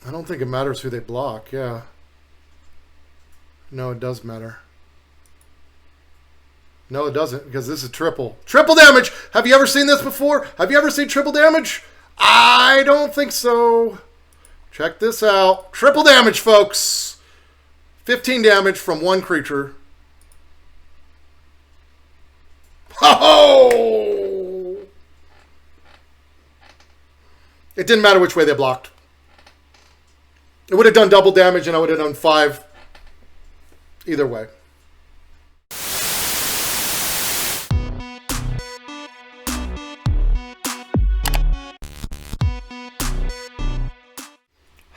I don't think it matters who they block, yeah. No, it does matter. No, it doesn't, because this is triple. Triple damage! Have you ever seen this before? Have you ever seen triple damage? I don't think so. Check this out. Triple damage, folks. 15 damage from one creature. Oh! It didn't matter which way they blocked. It would have done double damage and I would have done 5 either way.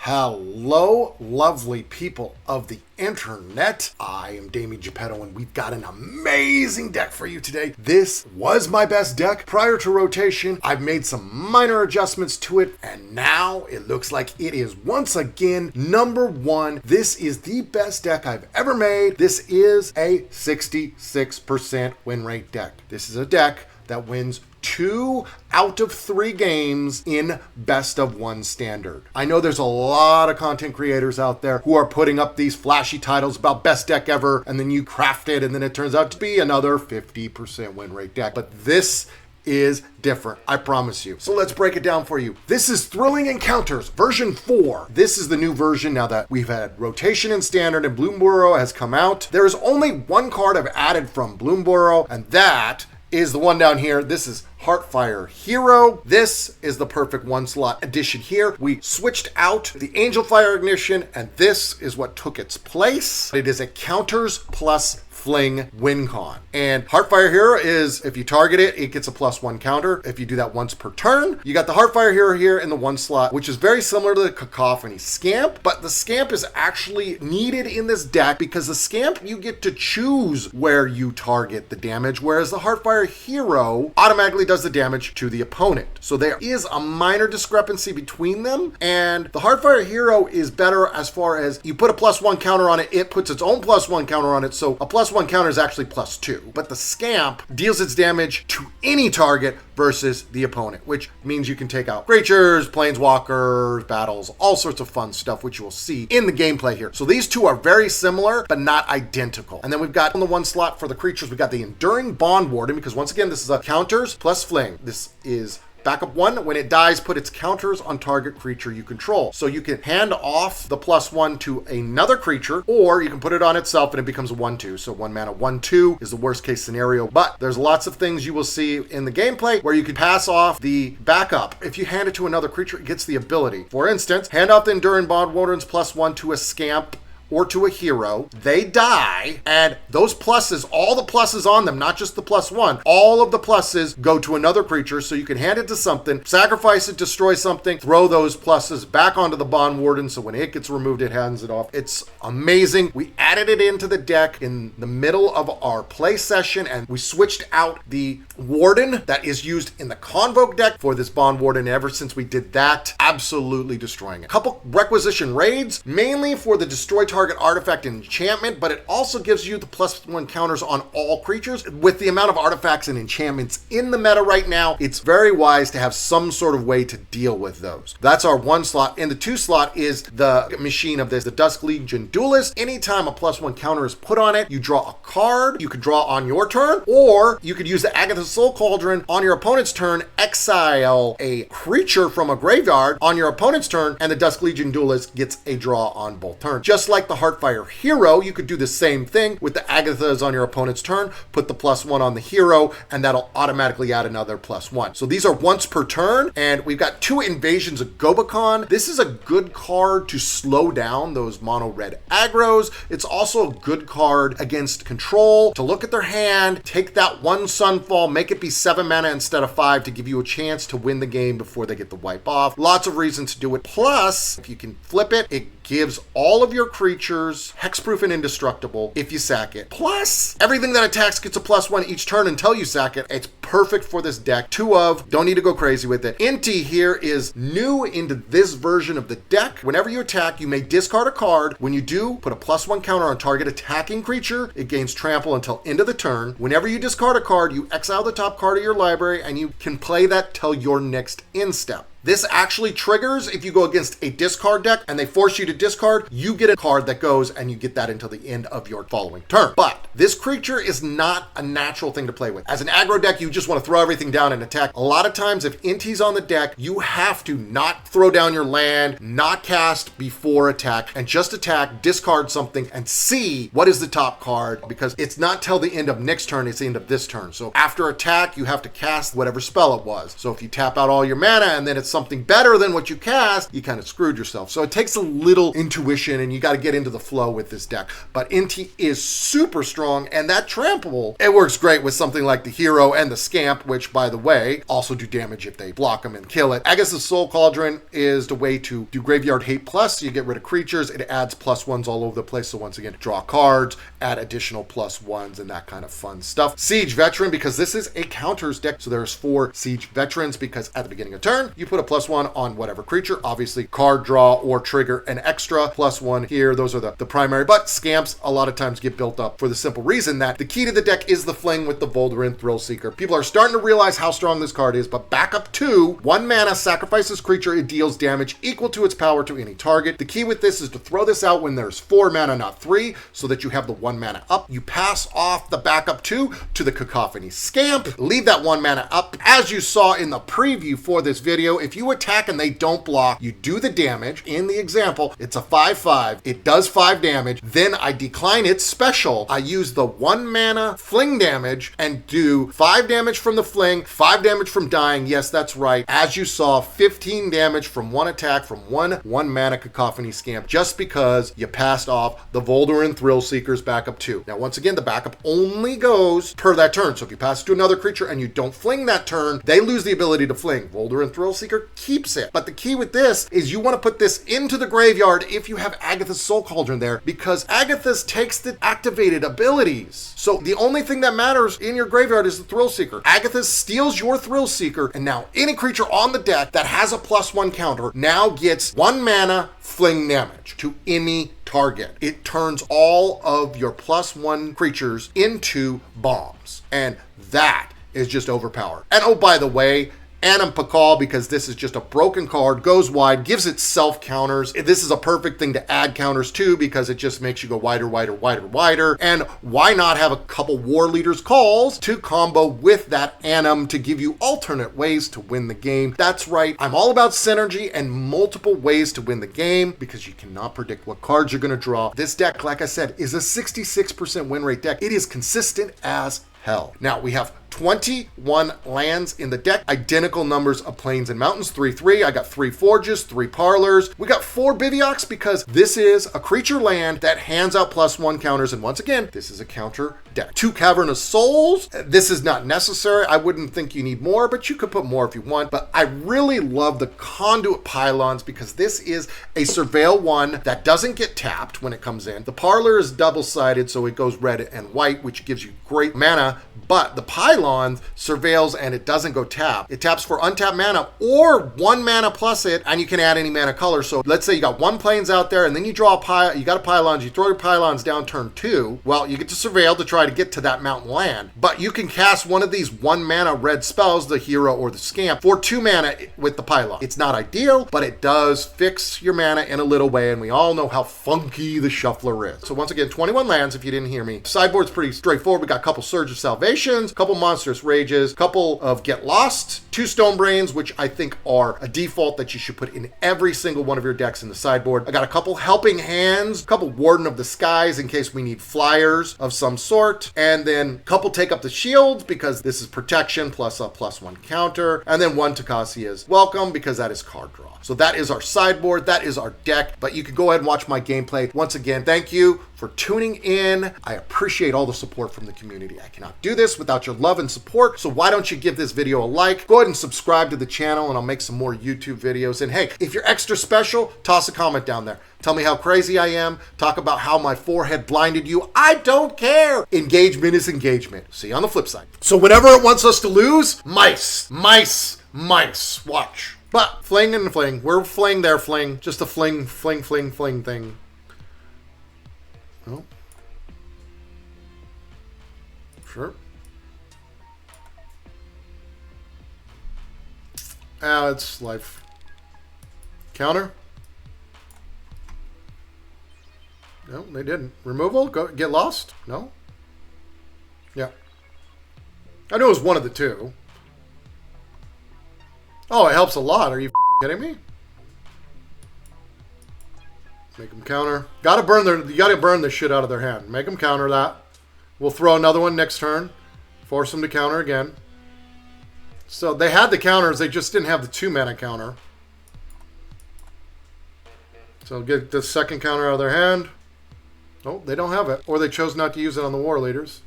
Hello, lovely people of the internet. I am Damien Geppetto, and we've got an amazing deck for you today. This was my best deck prior to rotation. I've made some minor adjustments to it, and now it looks like it is once again number one. This is the best deck I've ever made. This is a 66% win rate deck. This is a deck that wins 2 out of 3 games in best of 1 standard. I know there's a lot of content creators out there who are putting up these flashy titles about best deck ever, and then you craft it and then it turns out to be another 50% win rate deck. But this is different, I promise you. So let's break it down for you. This is Thrilling Encounters version 4. This is the new version now that we've had rotation in standard and Boros has come out. There is only one card I've added from Boros, and that is the one down here. This is Heartfire Hero. This is the perfect 1-slot addition here. We switched out the Angel Fire Ignition, and this is what took its place. It is a counters plus Fling win con. And Heartfire Hero is, if you target it, it gets a +1 counter. If you do that once per turn, you got the Heartfire Hero here in the 1 slot, which is very similar to the Cacophony Scamp, but the Scamp is actually needed in this deck because the Scamp, you get to choose where you target the damage, whereas the Heartfire Hero automatically does the damage to the opponent. So there is a minor discrepancy between them, and the Heartfire Hero is better as far as you put a +1 counter on it, it puts its own +1 counter on it, so a +1 counter is actually +2. But the Scamp deals its damage to any target versus the opponent, which means you can take out creatures, planeswalkers, battles, all sorts of fun stuff, which you will see in the gameplay here. So these two are very similar, but not identical. And then we've got on the 1 slot for the creatures, we've got the Enduring Bond Warden, because once again, this is a counters plus Fling. This is backup 1, when it dies, put its counters on target creature you control. So you can hand off the +1 to another creature, or you can put it on itself and it becomes a 1/2. So 1 mana 1/2 is the worst case scenario, but there's lots of things you will see in the gameplay where you can pass off the backup. If you hand it to another creature, it gets the ability. For instance, hand off the Enduring Bond Warden's +1 to a Scamp or to a hero, they die, and those pluses, all the pluses on them, not just the +1, all of the pluses go to another creature, so you can hand it to something, sacrifice it, destroy something, throw those pluses back onto the Bond Warden, so when it gets removed, it hands it off. It's amazing. We added it into the deck in the middle of our play session, and we switched out the Warden that is used in the Convoke deck for this Bond Warden. Ever since we did that, absolutely destroying it. A couple requisition raids, mainly for the destroy target artifact and enchantment, but it also gives you the +1 counters on all creatures. With the amount of artifacts and enchantments in the meta right now, it's very wise to have some sort of way to deal with those. That's our 1 slot. And the 2 slot is the machine of this, the Dusk Legion Duelist. Anytime a +1 counter is put on it, you draw a card. You could draw on your turn, or you could use the Agatha's Soul Cauldron on your opponent's turn, exile a creature from a graveyard on your opponent's turn, and the Dusk Legion Duelist gets a draw on both turns. Just like the Heartfire Hero, you could do the same thing with the Agathas on your opponent's turn, put the +1 on the hero, and that'll automatically add another +1. So these are once per turn, and we've got 2 Invasions of Gobakon. This is a good card to slow down those mono red aggros. It's also a good card against control, to look at their hand, take that 1 Sunfall, make it be 7 mana instead of 5 to give you a chance to win the game before they get the wipe off. Lots of reasons to do it. Plus, if you can flip it, it gives all of your creatures hexproof and indestructible if you sack it. Plus, everything that attacks gets a +1 each turn until you sack it. It's perfect for this deck. 2 of, don't need to go crazy with it. Inti here is new into this version of the deck. Whenever you attack, you may discard a card. When you do, put a +1 counter on target attacking creature. It gains trample until end of the turn. Whenever you discard a card, you exile the top card of your library, and you can play that till your next end step. This actually triggers if you go against a discard deck and they force you to discard, you get a card that goes and you get that until the end of your following turn. But this creature is not a natural thing to play with. As an aggro deck, you just want to throw everything down and attack. A lot of times if Inti's on the deck, you have to not throw down your land, not cast before attack, and just attack, discard something, and see what is the top card, because it's not till the end of next turn, it's the end of this turn. So after attack, you have to cast whatever spell it was. So if you tap out all your mana and then it's something better than what you cast, you kind of screwed yourself. So it takes a little intuition and you got to get into the flow with this deck. But Inti is super strong, and that trample, it works great with something like the hero and the scamp, which by the way, also do damage if they block them and kill it. Agatha's Soul Cauldron is the way to do Graveyard Hate Plus. You get rid of creatures, it adds +1s all over the place. So once again, draw cards, add additional +1s and that kind of fun stuff. Siege Veteran, because this is a counters deck, so there's 4 Siege Veterans, because at the beginning of turn, you put a +1 on whatever creature, obviously card draw or trigger an extra +1 here. Those are the primary, but scamps a lot of times get built up for the simple reason that the key to the deck is the Fling with the Volderin Thrillseeker. People are starting to realize how strong this card is, but back up to 1 mana, sacrifices creature, it deals damage equal to its power to any target. The key with this is to throw this out when there's 4 mana, not 3, so that you have the 1 mana up. You pass off the backup 2 to the Cacophony Scamp, leave that 1 mana up. As you saw in the preview for this video, if you attack and they don't block, you do the damage. In the example, it's a 5/5, it does 5 damage, then I decline its special. I use the 1 mana Fling damage and do 5 damage from the Fling, 5 damage from dying. Yes, that's right. As you saw, 15 damage from 1 attack from 1 mana Cacophony Scamp, just because you passed off the Volderin Thrillseeker's backup 2. Now, once again, the backup only goes per that turn. So if you pass it to another creature and you don't Fling that turn, they lose the ability to Fling. Volderin Thrillseeker keeps it. But the key with this is you want to put this into the graveyard if you have Agatha's Soul Cauldron there, because Agatha's takes the activated abilities. So the only thing that matters in your graveyard is the Thrillseeker. Agatha steals your Thrillseeker, and now any creature on the deck that has a +1 counter now gets 1 mana Fling damage to any target. It turns all of your +1 creatures into bombs, and that is just overpowered. And oh, by the way, Anam Pakal, because this is just a broken card, goes wide, gives itself counters. This is a perfect thing to add counters to, because it just makes you go wider, wider, wider, wider. And why not have a couple War Leaders calls to combo with that Anam to give you alternate ways to win the game? That's right, I'm all about synergy and multiple ways to win the game, because you cannot predict what cards you're gonna draw. This deck, like I said, is a 66% win rate deck. It is consistent as hell. Now, we have 21 lands in the deck, identical numbers of plains and mountains, 3/3. I got 3 forges, 3 parlors. We got 4 bivouacs, because this is a creature land that hands out +1 counters. And once again, this is a counter deck. 2 Cavernous Souls. This is not necessary. I wouldn't think you need more, but you could put more if you want. But I really love the Conduit Pylons, because this is a Surveil 1 that doesn't get tapped when it comes in. The parlor is double-sided, so it goes red and white, which gives you great mana. But the Pylon surveils and it doesn't go tap. It taps for untapped mana or 1 mana plus it, and you can add any mana color. So let's say you got 1 plains out there, and then you draw a you got a Pylons, you throw your Pylons down turn 2. Well, you get to surveil to try to get to that mountain land. But you can cast one of these 1 mana red spells, the hero or the scamp, for 2 mana with the Pylon. It's not ideal, but it does fix your mana in a little way, and we all know how funky the Shuffler is. So once again, 21 lands, if you didn't hear me. Sideboard's pretty straightforward. We got a couple Surge of Salvation, couple Monstrous Rages, couple of Get Lost, 2 Stone Brains, which I think are a default that you should put in every single one of your decks in the sideboard. I got a couple Helping Hands, a couple Warden of the Skies in case we need flyers of some sort, and then a couple Take Up the Shields, because this is protection plus a +1 counter, and then 1 Takacia's Welcome, because that is card draw. So that is our sideboard, that is our deck, but you can go ahead and watch my gameplay. Once again, thank you for tuning in. I appreciate all the support from the community. I cannot do this without your love and support, so why don't you give this video a like? Go ahead and subscribe to the channel, and I'll make some more YouTube videos. And hey, if you're extra special, toss a comment down there. Tell me how crazy I am. Talk about how my forehead blinded you. I don't care. Engagement is engagement. See you on the flip side. So whenever it wants us to lose, mice, mice, mice. Watch. But fling and fling. We're fling there, fling. Just a fling, fling, fling, fling thing. Oh. Sure. It's life. Counter. No, they didn't. Removal? Go get lost? No? Yeah. I knew it was one of the two. Oh, it helps a lot. Are you kidding me? Make them counter. You gotta burn the shit out of their hand. Make them counter that. We'll throw another one next turn. Force them to counter again. So they had the counters, they just didn't have the 2-mana counter. So get the second counter out of their hand. Oh, they don't have it. Or they chose not to use it on the war leaders.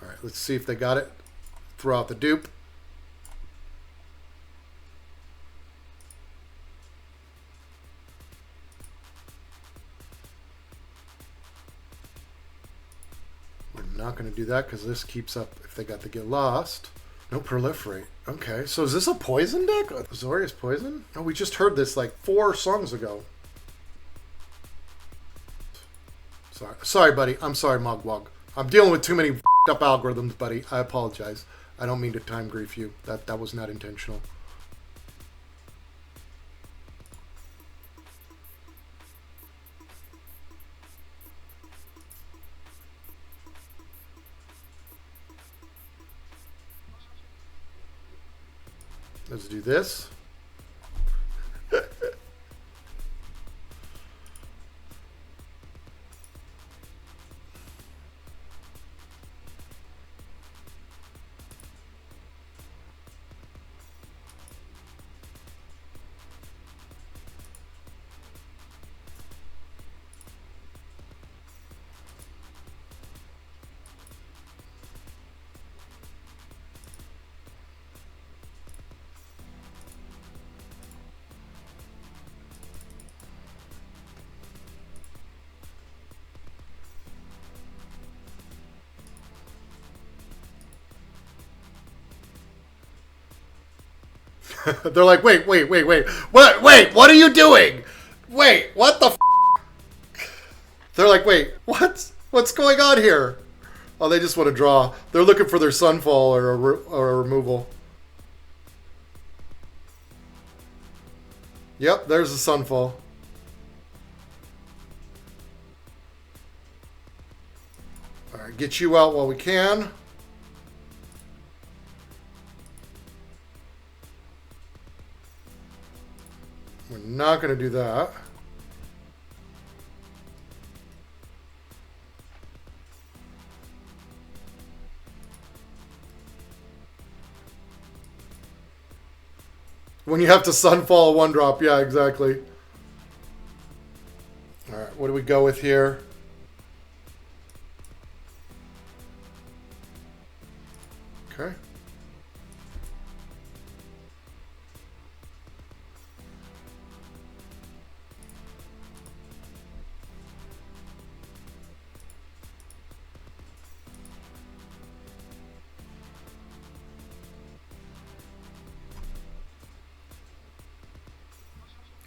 Alright, let's see if they got it. Throw out the dupe. We're not going to do that because this keeps up if they got to get lost. No proliferate. Okay, so is this a poison deck? Azorius poison? Oh, we just heard this like 4 songs ago. Sorry, buddy. I'm sorry, Mogwog. I'm dealing with too many up algorithms, buddy. I apologize. I don't mean to time grief you. That was not intentional. Let's do this. They're like, wait. What are you doing? Wait, what the f? They're like, wait, what's going on here? Oh, they just want to draw. They're looking for their Sunfall or a removal. Yep, there's the Sunfall. Alright, get you out while we can. We're not going to do that. When you have to Sunfall a 1-drop, yeah, exactly. Alright, what do we go with here? Okay.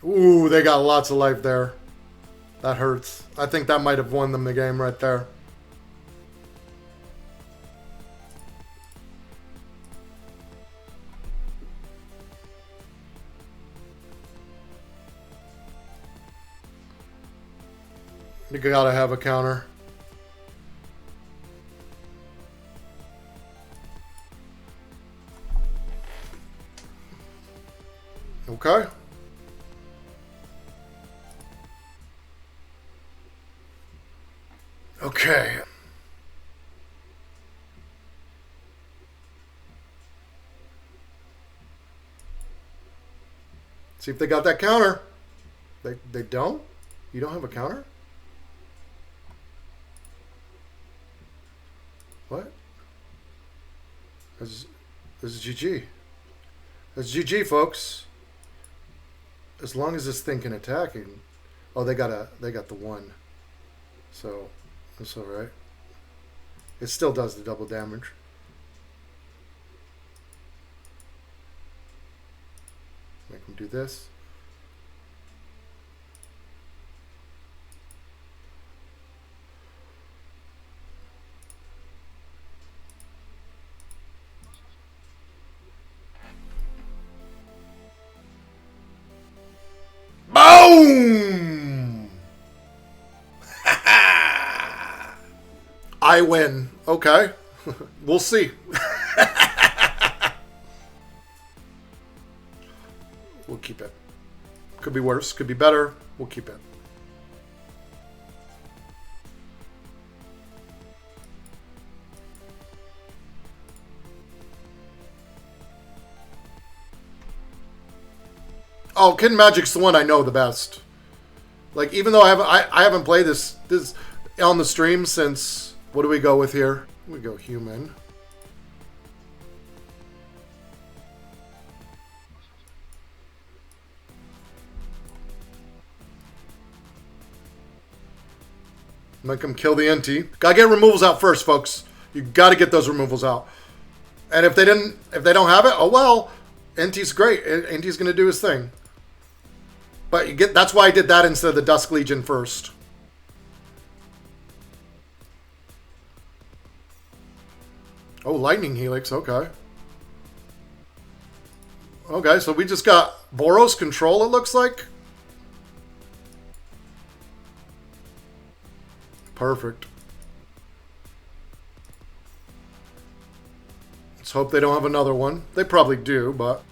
Ooh, they got lots of life there. That hurts. I think that might have won them the game right there. You gotta have a counter. Okay. Okay. See if they got that counter. They don't? You don't have a counter? What? This is GG. That's GG, folks. As long as this thing can attack. Oh, they got the 1. So that's all right. It still does the double damage. Make them do this. I win. Okay. We'll see. We'll keep it. Could be worse. Could be better. We'll keep it. Oh, Kid Magic's the one I know the best. Like, even though I haven't played this on the stream since, what do we go with here? We go human. Make him kill the NT. Gotta get removals out first, folks. You gotta get those removals out. And if they don't have it, oh well. NT's great. NT's gonna do his thing. But that's why I did that instead of the Dusk Legion first. Oh, Lightning Helix, okay. Okay, so we just got Boros control, it looks like. Perfect. Let's hope they don't have another one. They probably do, but...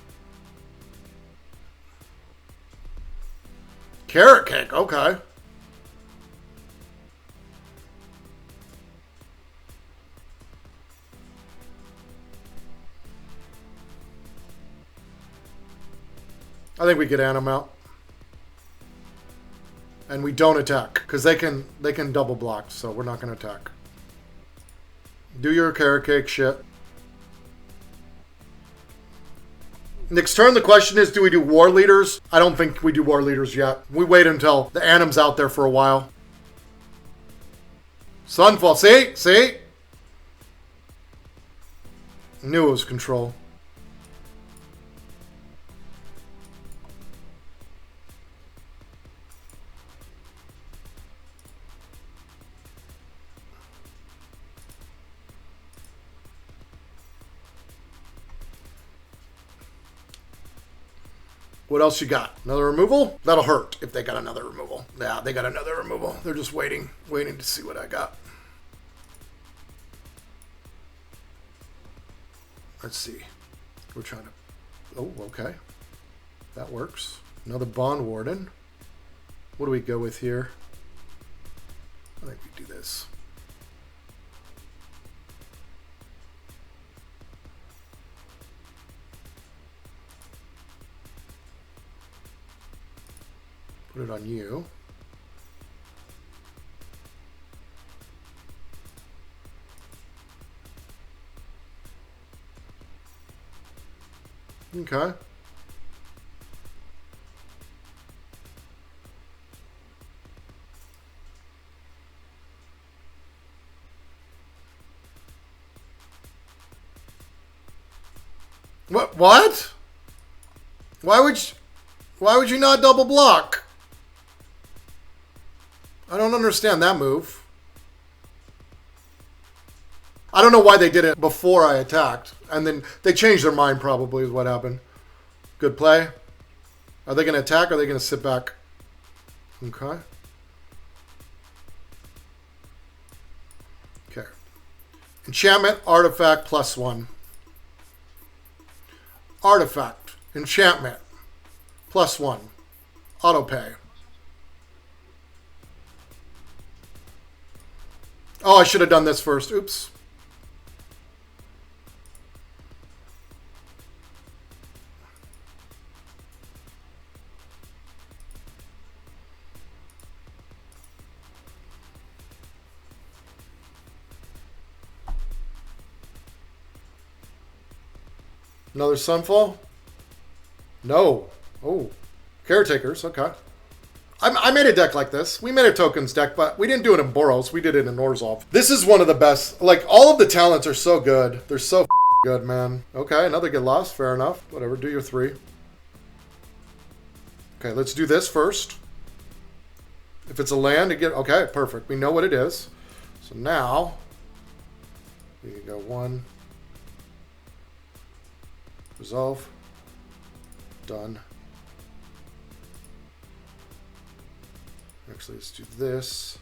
Carrot Cake, okay. I think we get Anim out. And we don't attack, because they can double block, so we're not going to attack. Do your Carrot Cake shit. Next turn, the question is, do we do War Leaders? I don't think we do War Leaders yet. We wait until the Anim's out there for a while. Sunfall, see? Knew it was control. What else you got? Another removal? That'll hurt if they got another removal. Yeah, they got another removal. They're just waiting to see what I got. Let's see. We're trying to... Oh, okay. That works. Another Bond Warden. What do we go with here? I think we do this. Put it on you. Okay. What? Why would you not double block? I don't understand that move. I don't know why they did it before I attacked. And then they changed their mind probably is what happened. Good play. Are they going to attack or are they going to sit back? Okay. Okay. Enchantment, artifact, +1. Artifact, enchantment, +1. Auto pay. Oh, I should have done this first. Oops. Another Sunfall? No. Oh. Caretakers, okay. I made a deck like this. We made a tokens deck, but we didn't do it in Boros. We did it in Orzhov. This is one of the best. Like, all of the talents are so good. They're so good, man. Okay, another get lost. Fair enough. Whatever, do your 3. Okay, let's do this first. If it's a land, okay, perfect. We know what it is. So now, we can go 1. Resolve. Done. Actually, let's do this.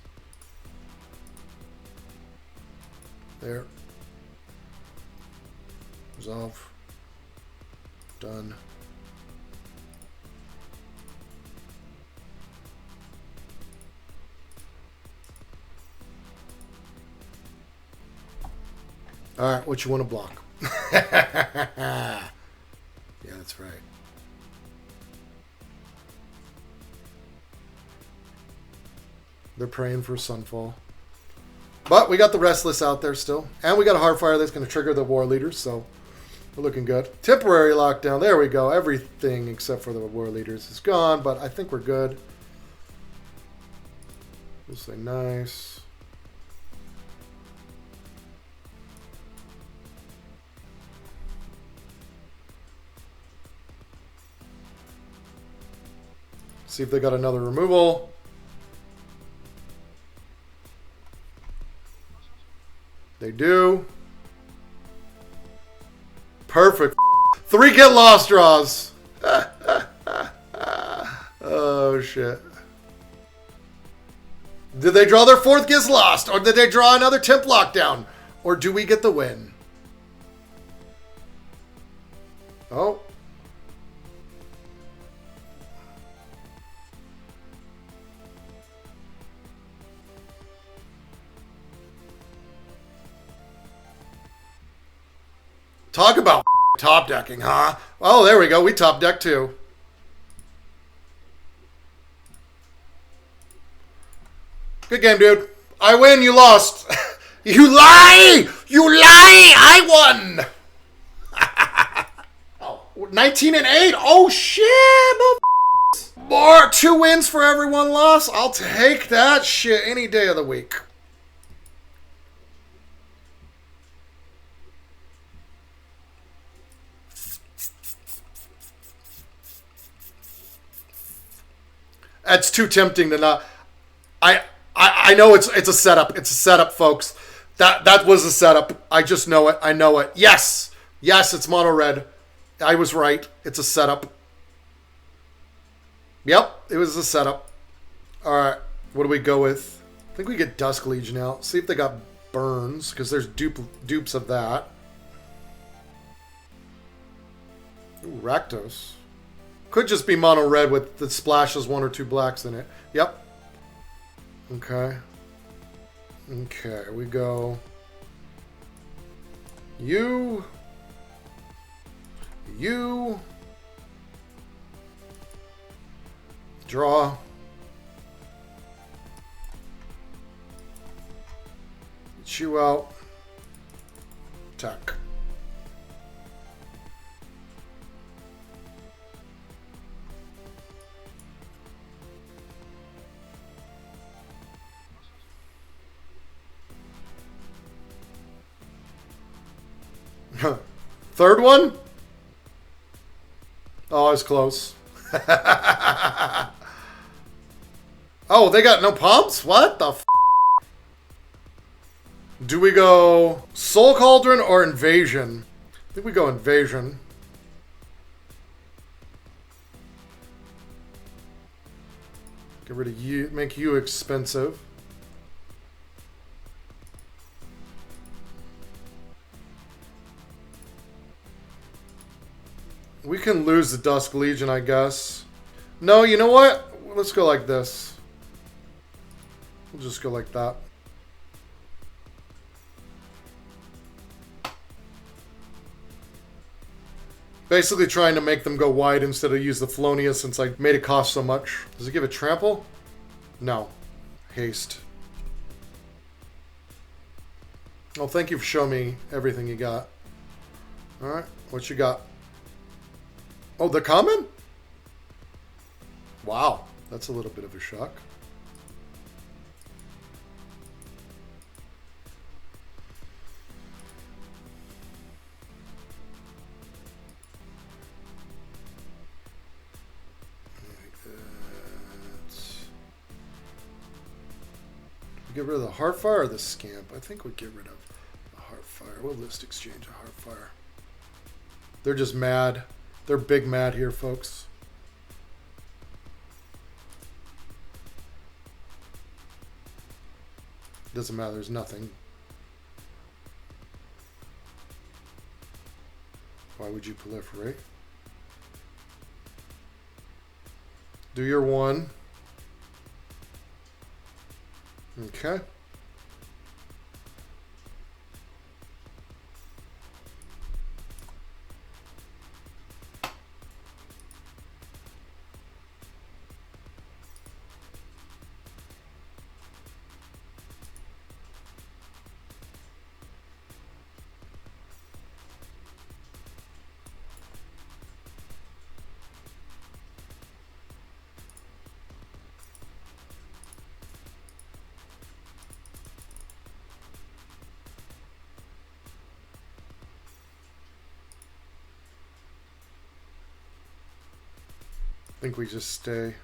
There. Resolve. Done. All right, what you want to block? Yeah, that's right. They're praying for Sunfall. But we got the Restless out there still. And we got a Heartfire that's going to trigger the War Leaders, so we're looking good. Temporary lockdown. There we go. Everything except for the War Leaders is gone, but I think we're good. We'll say nice. See if they got another removal. They do. Perfect. 3 get lost draws. Oh, shit. Did they draw their 4th gets lost? Or did they draw another temp lockdown? Or do we get the win? Oh. Talk about top decking, huh? Oh, there we go. We top deck too. Good game, dude. I win, you lost. You lie! You lie! I won! Oh, 19 and 8. Oh, shit. More 2 wins for every 1 loss. I'll take that shit any day of the week. That's too tempting to not. I know it's a setup. It's a setup, folks. That was a setup. I just know it. I know it. Yes. Yes, it's mono red. I was right. It's a setup. Yep, it was a setup. All right. What do we go with? I think we get Dusk Legion out. See if they got burns, because there's dupes of that. Ooh, Rakdos. Could just be mono red with the splashes 1 or 2 blacks in it. Yep. Okay. Okay, we go. You. Draw. Chew out. Attack. Third one? Oh, I was close. Oh, they got no pumps? What the f? Do we go Soul Cauldron or Invasion? I think we go Invasion. Get rid of you, make you expensive. We can lose the Dusk Legion, I guess. No, you know what? Let's go like this. We'll just go like that. Basically trying to make them go wide instead of use the Felonia since I made it cost so much. Does it give it trample? No. Haste. Oh, thank you for showing me everything you got. Alright, what you got? Oh, they're coming? Wow, that's a little bit of a shock. Like that. Get rid of the Heartfire or the Scamp? I think we get rid of the Heartfire. We'll list exchange a Heartfire. They're just mad. They're big mad here, folks. Doesn't matter, there's nothing. Why would you proliferate? Do your 1. Okay. I think we just stay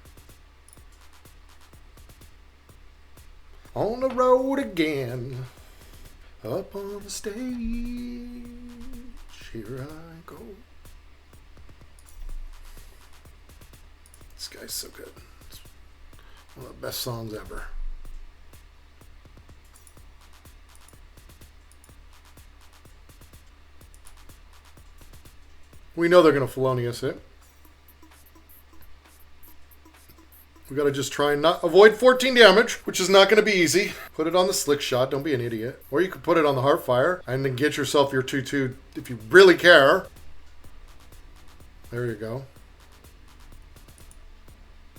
on the road again. Up on the stage, here I go. This guy's so good. It's one of the best songs ever. We know they're going to felonious it. We got to just try and not avoid 14 damage, which is not going to be easy. Put it on the slick shot. Don't be an idiot. Or you could put it on the Heartfire and then get yourself your 2/2 if you really care. There you go.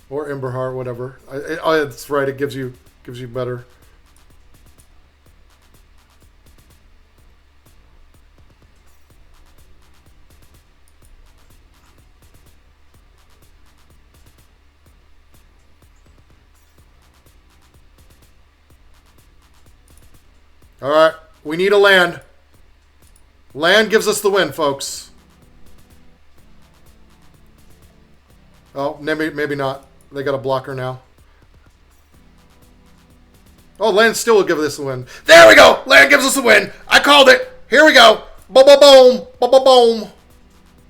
Or Emberheart, whatever. Oh, that's right. It gives you better. All right, we need a land. Land gives us the win, folks. Oh, maybe not. They got a blocker now. Oh, land still will give us the win. There we go. Land gives us the win. I called it. Here we go. Boom, boom, boom, boom, boom, boom.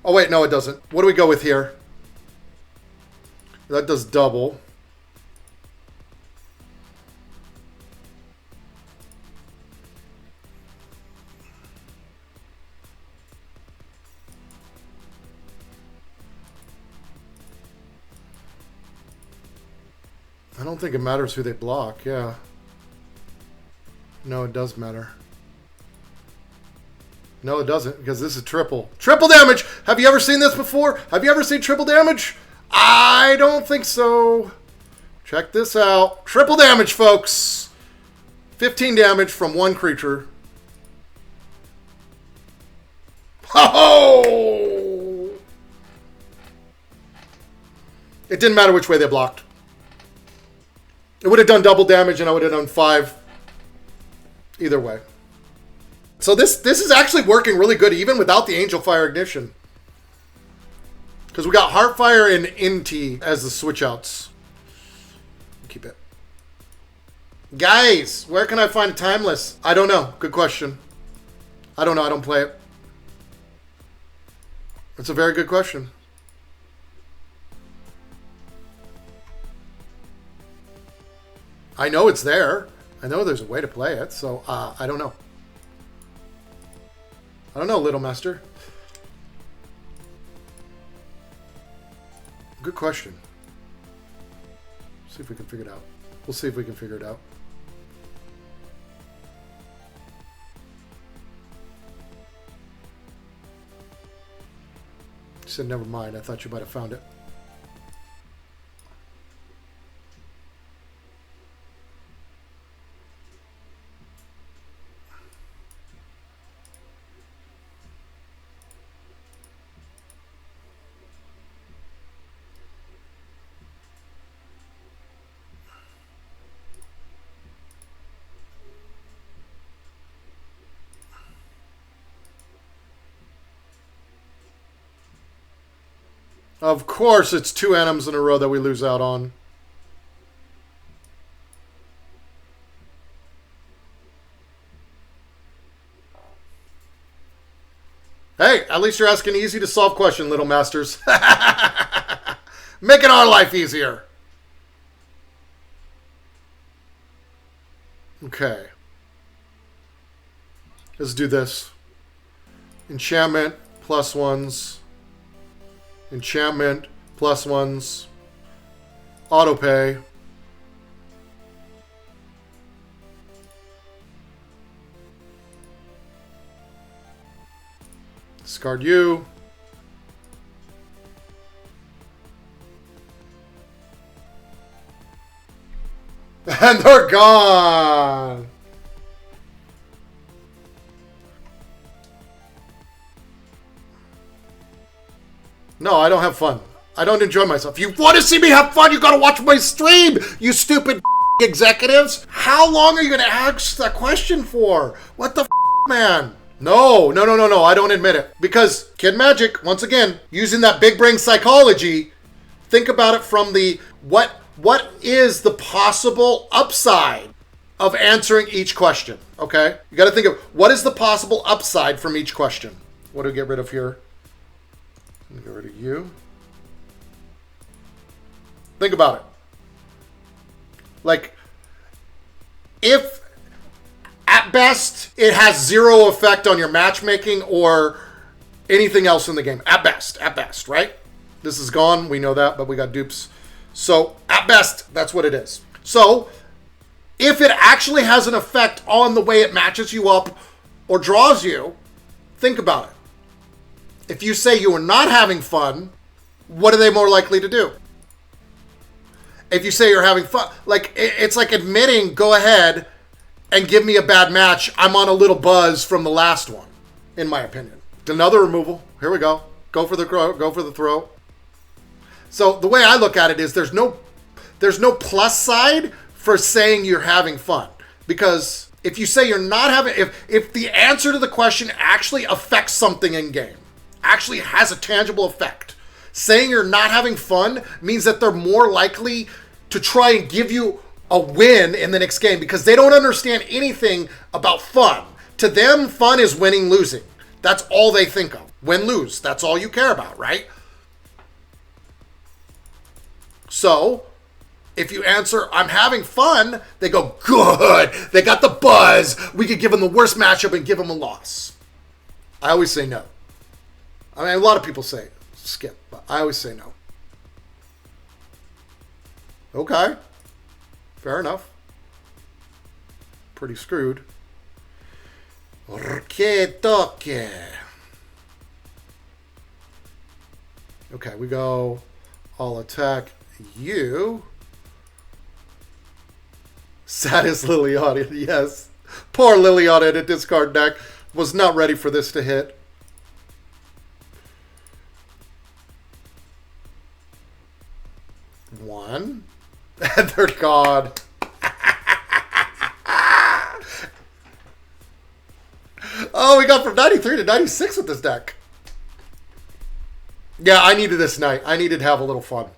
Oh wait, no, it doesn't. What do we go with here? That does double. I don't think it matters who they block, yeah. No, it does matter. No, it doesn't, because this is triple. Triple damage! Have you ever seen this before? Have you ever seen triple damage? I don't think so. Check this out. Triple damage, folks. 15 damage from one creature. Ho-ho! It didn't matter which way they blocked. It would have done double damage and I would have done 5 either way. So this is actually working really good even without the Angel Fire Ignition. Because we got Heartfire and Inti as the switch outs. Keep it. Guys, where can I find a Timeless? I don't know. Good question. I don't know. I don't play it. It's a very good question. I know it's there. I know there's a way to play it, so I don't know. I don't know, Little Master. Good question. See if we can figure it out. We'll see if we can figure it out. She said, never mind. I thought you might have found it. Of course, it's 2 Anims in a row that we lose out on. Hey, at least you're asking an easy to solve question, Little Masters. Making our life easier. Okay. Let's do this. Enchantment +1s. Enchantment, +1s. Autopay. Discard you. And they're gone. No, I don't have fun. I don't enjoy myself. You want to see me have fun, you gotta watch my stream, you stupid executives. How long are you gonna ask that question for? What the man? No, I don't admit it. Because Kid Magic, once again, using that big brain psychology, think about it from the what is the possible upside of answering each question, okay? You got to think of what is the possible upside from each question. What do we get rid of here? Get rid of you. Think about it. Like, if at best it has zero effect on your matchmaking or anything else in the game. At best, right? This is gone, we know that, but we got dupes. So, at best, that's what it is. So, if it actually has an effect on the way it matches you up or draws you, think about it. If you say you are not having fun, what are they more likely to do? If you say you're having fun, like, it's like admitting, go ahead and give me a bad match. I'm on a little buzz from the last one, in my opinion. Another removal. Here we go. Go for the throw. So the way I look at it is there's no plus side for saying you're having fun. Because if you say you're not having, if the answer to the question actually affects something in game, actually has a tangible effect, saying you're not having fun means that they're more likely to try and give you a win in the next game because they don't understand anything about fun. To them, fun is winning, losing. That's all they think of. Win, lose. That's all you care about, right? So, if you answer, I'm having fun, they go, good. They got the buzz. We could give them the worst matchup and give them a loss. I always say no. I mean, a lot of people say skip, but I always say no. Okay. Fair enough. Pretty screwed. Okay, we go. I'll attack you. Saddest Liliana, yes. Poor Liliana in a discard deck. Was not ready for this to hit. One. And they're gone. Oh, we got from 93 to 96 with this deck. Yeah, I needed this night. I needed to have a little fun.